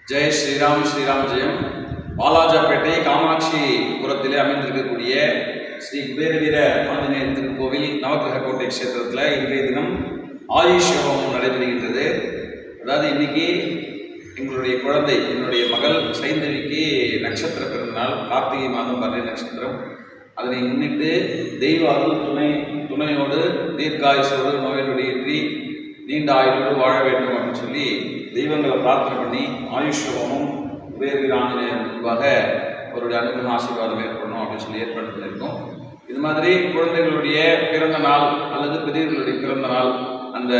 ஜெய் ஸ்ரீராம் ஸ்ரீராம் ஜெயம். வாலாஜாப்பேட்டை காமாட்சி புரத்திலே அமைந்திருக்கக்கூடிய ஸ்ரீ குபேரவீர ஆஞ்சநேயர் திருக்கோவில் நவகிரக கோட்டை கஷேத்திரத்தில் இன்றைய தினம் ஆயுஷ் யோகம் நடைபெறுகின்றது. அதாவது இன்னைக்கு எங்களுடைய குழந்தை, என்னுடைய மகள் சைந்தவிக்கு நட்சத்திர பிறந்தநாள், கார்த்திகை மாதம் பரணி நட்சத்திரம். அதனை முன்னிட்டு தெய்வ அருள் துணையோடு தீர்க்காயுசோடு நோயின்றி நீண்ட ஆயுளோடு வாழ வேண்டும் அப்படின்னு சொல்லி தெய்வங்களை பிரார்த்தனை பண்ணி ஆயுஷ் ஹோமம் குபேரவீர ஆஞ்சநேயர் முன்பாக அவருடைய அனுகிரக ஆசீர்வாதம் ஏற்படணும் அப்படின்னு சொல்லி ஏற்பாடு பண்ணியிருக்கோம். இது மாதிரி குழந்தைகளுடைய பிறந்த நாள் அல்லது பெரியவர்களுடைய பிறந்த நாள் அந்த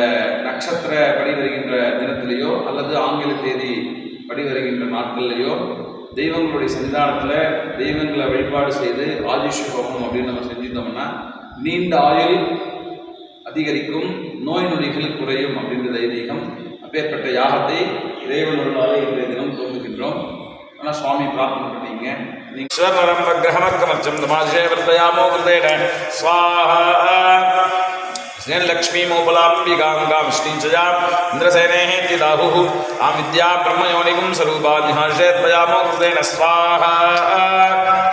நட்சத்திர படி வருகின்ற தினத்திலேயோ அல்லது ஆங்கில தேதி படி வருகின்ற நாட்கள்லையோ தெய்வங்களுடைய சன்னிதானத்தில் தெய்வங்களை வழிபாடு செய்து ஆயுஷ் ஹோமம் அப்படின்னு நம்ம செஞ்சிருந்தோம்னா நீண்ட ஆயுள் அதிகரிக்கும், நோய் நொடிகள் குறையும் அப்படின்றது ஐதீகம். அப்பேற்பட்ட யாகத்தை இறைவனோட இன்றைய தினம் தோன்றுகின்றோம். ஆனால் சுவாமி பிரார்த்தனை பண்ணீங்க. लक्ष्मीमोपलाम्बिकां विष्णुञ्चयाम् इन्द्रसेनेहेति दाहुः आं विद्या ब्रह्मयोनिगुं स्वरूपान्निहार्षेत्पयामो कृतेन स्वाहा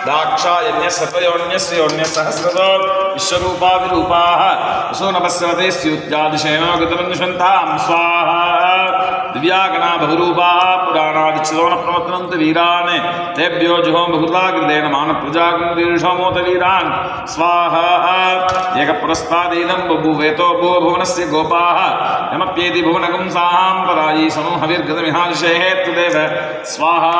दाक्षायन्यसर्वयोन्यस्योन्यसहस्रतो विश्वरूपा विरूपाः वसो नमस्सवते स्युत्यादिशेनो गतमन्विषन्तां स्वाहा दिव्यागणा बहुरूपाः पुराणादिच्छिदोनप्रमत्तनन्त वीरान् तेभ्यो जुहों बहुताकृतेन मानप्रजागुंरीषोमोत वीरान् स्वाहा एकपुरस्तादीदं बभूवेतो भुव भुवनस्य गोपाः यमप्येति भुवनगं साहां परायी समूहविर्गतमिहार्षेः तदेव स्वाहा।